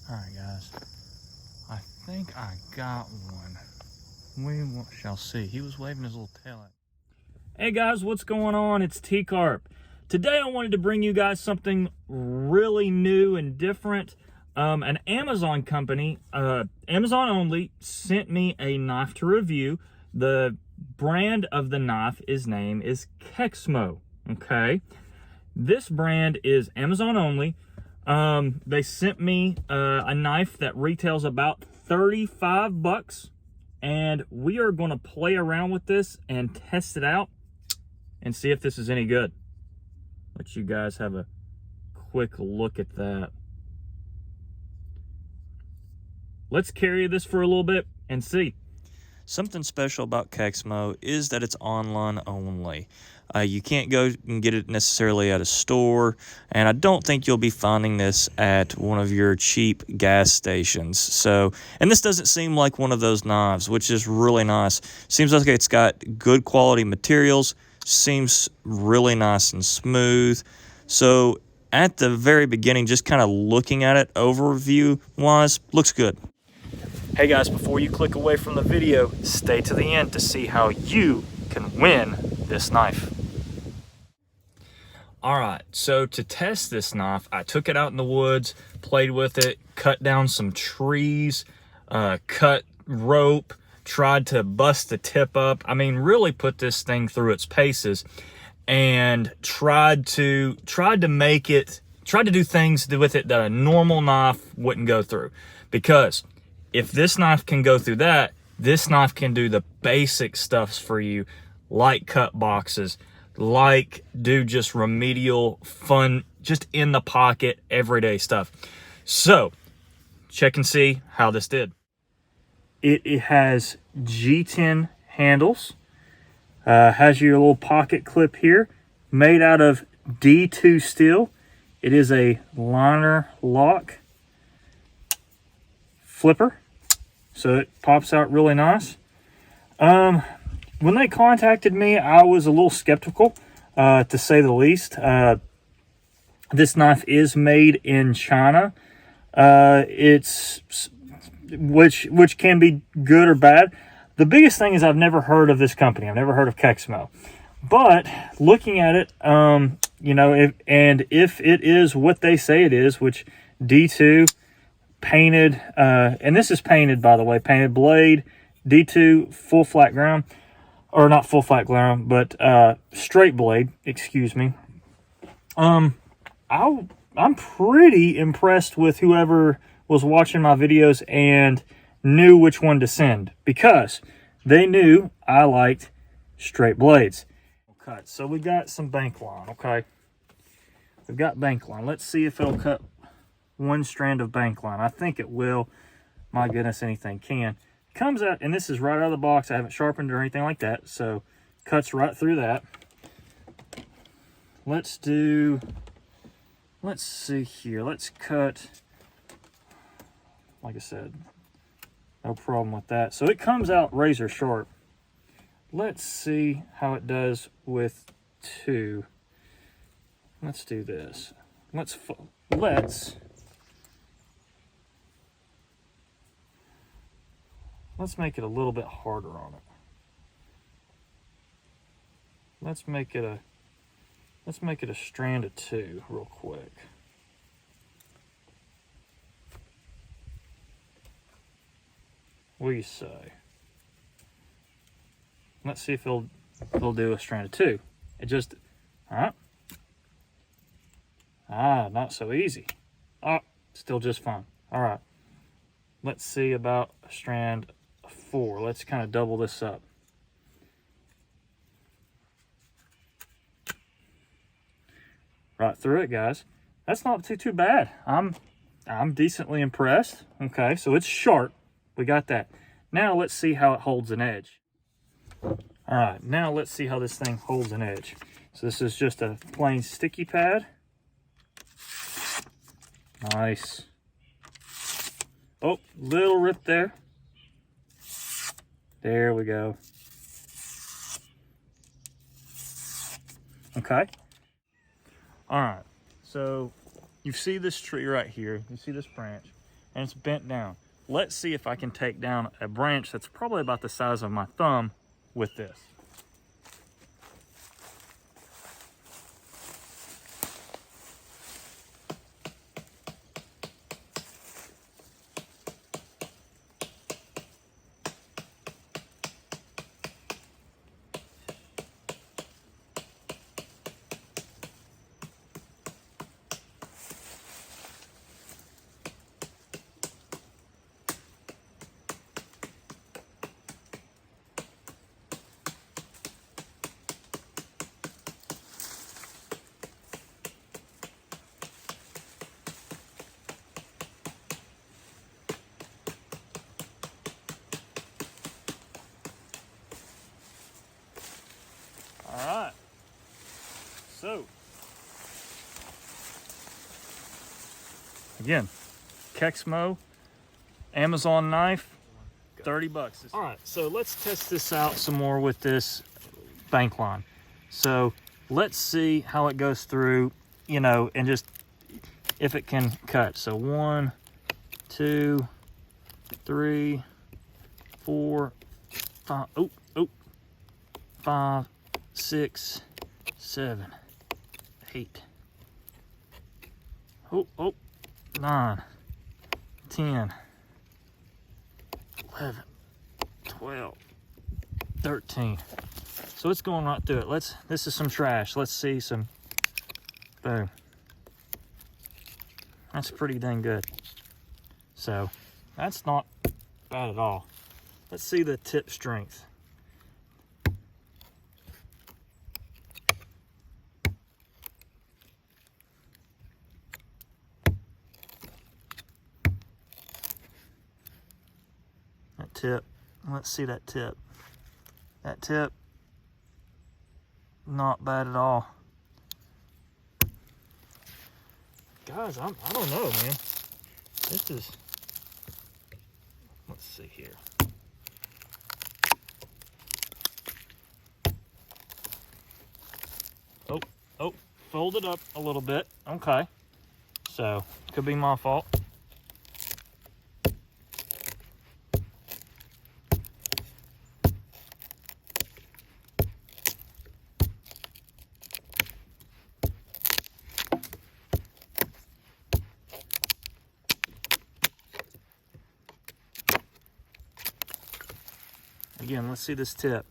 All right, guys. I think I got one. We shall see. He was waving his little tail at. Hey guys, what's going on? It's T-Carp. Today I wanted to bring you guys something really new and different. An Amazon company, Amazon only, sent me a knife to review. The brand of the knife, name is Kexmo, okay? This brand is Amazon only. They sent me a knife that retails about 35 bucks, and we are going to play around with this and test it out and see if this is any good. Let you guys have a quick look at that. Let's carry this for a little bit and see. Something special about Kexmo is that it's online only. You can't go and get it necessarily at a store, and I don't think you'll be finding this at one of your cheap gas stations. So, and this doesn't seem like one of those knives, which is really nice. Seems like it's got good quality materials, seems really nice and smooth. So at the very beginning, just kind of looking at it overview-wise, looks good. Hey guys, before you click away from the video, stay to the end to see how you can win this knife. Alright, so to test this knife, I took it out in the woods, played with it, cut down some trees, cut rope, tried to bust the tip up. I mean, really put this thing through its paces and tried to do things with it that a normal knife wouldn't go through. Because if this knife can go through that, this knife can do the basic stuffs for you, like cut boxes, like do just remedial, fun, just in the pocket, everyday stuff. So, check and see how this did. It has G10 handles, has your little pocket clip here, made out of D2 steel. It is a liner lock flipper, so it pops out really nice. When they contacted me, I was a little skeptical, to say the least. This knife is made in China. Which can be good or bad. The biggest thing is I've never heard of this company. I've never heard of Kexmo. But looking at it, you know, if it is what they say it is, which D2 painted, and this is painted, by the way, painted blade, D2 full flat ground, or not full flat ground, but straight blade, excuse me. I'm pretty impressed with whoever was watching my videos and knew which one to send, because they knew I liked straight blades. Okay, so we got some bank line, okay? We've got bank line. Let's see if it'll cut one strand of bank line. I think it will. My goodness, anything can. Comes out, and this is right out of the box. I haven't sharpened or anything like that, so cuts right through that. Let's see here. Let's cut, like I said, no problem with that. So it comes out razor sharp. Let's see how it does with two. Let's do this. Let's make it a little bit harder on it. Let's make it a strand of two real quick. What do you say? Let's see if it'll do a strand of two. It just, all right. Not so easy. Still just fine. All right. Let's see about a strand of four. Let's kind of double this up. Right through it, guys. That's not too bad. I'm decently impressed. Okay, so it's sharp. We got that. Now let's see how it holds an edge. All right, now let's see how this thing holds an edge. So this is just a plain sticky pad. Nice. Oh, little rip there. There we go. Okay. All right, so you see this tree right here. You see this branch. and it's bent down. Let's see if I can take down a branch that's probably about the size of my thumb with this. All right, so again, Kexmo Amazon knife, 30 bucks. All right, so let's test this out some more with this bank line. So let's see how it goes through, you know, and just if it can cut. So 1, 2, 3, 4, 5, 5, 6, 7, 8, 9, 10, 11, 12, 13. So it's going right through it. This is some trash. Let's see some, boom. That's pretty dang good. So that's not bad at all. Let's see the tip strength. That tip, let's see that tip. That tip, not bad at all. Guys, I don't know, man. This is, let's see here. Oh, fold it up a little bit. Okay. So, could be my fault. Again, let's see this tip.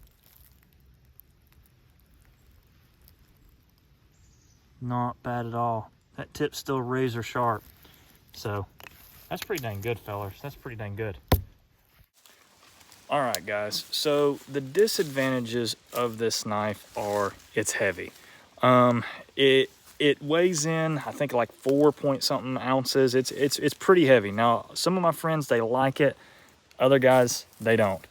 Not bad at all. That tip's still razor sharp. So that's pretty dang good, fellas. That's pretty dang good. All right, guys. So the disadvantages of this knife are it's heavy. It weighs in, I think, like 4 point something ounces. It's pretty heavy. Now, some of my friends, they like it. Other guys, they don't.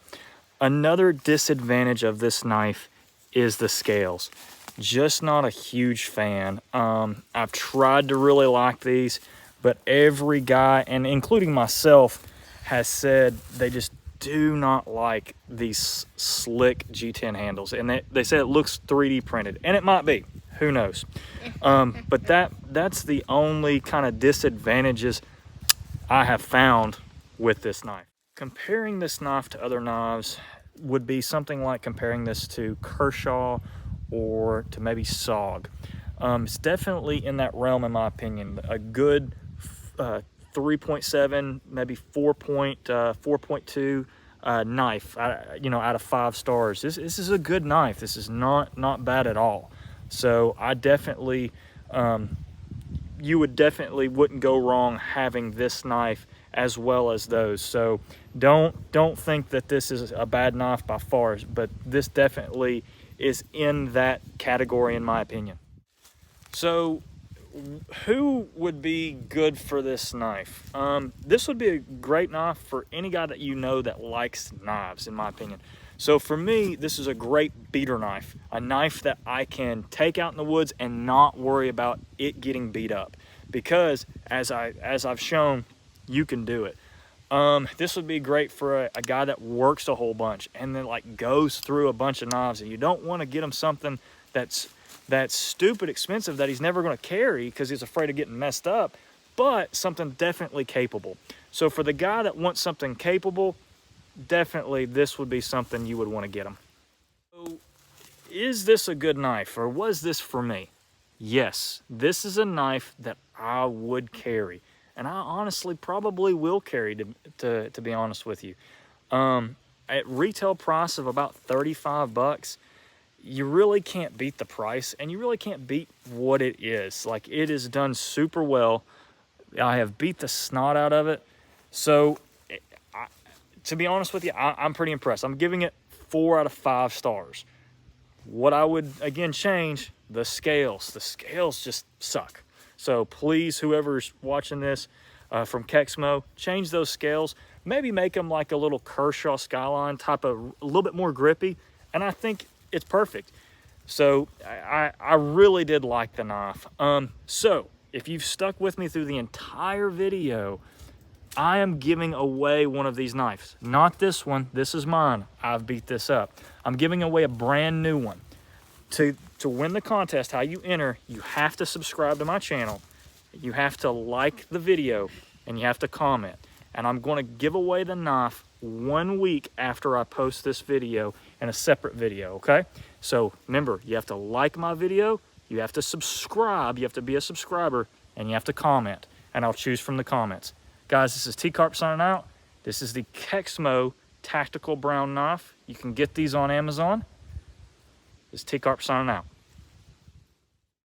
Another disadvantage of this knife is the scales. Just not a huge fan. I've tried to really like these, but every guy, and including myself, has said they just do not like these slick G10 handles. And they say it looks 3D printed, and it might be. Who knows? But that's the only kind of disadvantages I have found with this knife. Comparing this knife to other knives would be something like comparing this to Kershaw or to maybe SOG. It's definitely in that realm, in my opinion. A good 3.7, maybe 4.2 knife, you know, out of 5 stars. This is a good knife. This is not bad at all. So I definitely, you wouldn't go wrong having this knife as well as those. So don't think that this is a bad knife by far, but this definitely is in that category, in my opinion. So who would be good for this knife? This would be a great knife for any guy that you know that likes knives, in my opinion. So for me, this is a great beater knife, a knife that I can take out in the woods and not worry about it getting beat up, because as I've shown, you can do it. This would be great for a guy that works a whole bunch and then like goes through a bunch of knives, and you don't want to get him something that's stupid expensive that he's never going to carry because he's afraid of getting messed up. but something definitely capable. So for the guy that wants something capable, definitely this would be something you would want to get them. So is this a good knife, or was this for me? Yes, this is a knife that I would carry, and I honestly probably will carry, to be honest with you. At retail price of about 35 bucks, you really can't beat the price, and you really can't beat what it is. Like, it is done super well. I have beat the snot out of it. So to be honest with you, I'm pretty impressed. I'm giving it 4 out of 5 stars. What I would, again, change, the scales. The scales just suck. So please, whoever's watching this from Kexmo, change those scales. Maybe make them like a little Kershaw Skyline type of, a little bit more grippy. And I think it's perfect. So I really did like the knife. So if you've stuck with me through the entire video, I am giving away one of these knives. Not this one. This is mine. I've beat this up. I'm giving away a brand new one. To win the contest, how you enter, you have to subscribe to my channel. You have to like the video, and you have to comment. And I'm going to give away the knife 1 week after I post this video in a separate video, okay? So remember, you have to like my video, you have to subscribe, you have to be a subscriber, and you have to comment. And I'll choose from the comments. Guys, this is T-Carp signing out. This is the Kexmo Tactical Brown Knife. You can get these on Amazon. This is T-Carp signing out.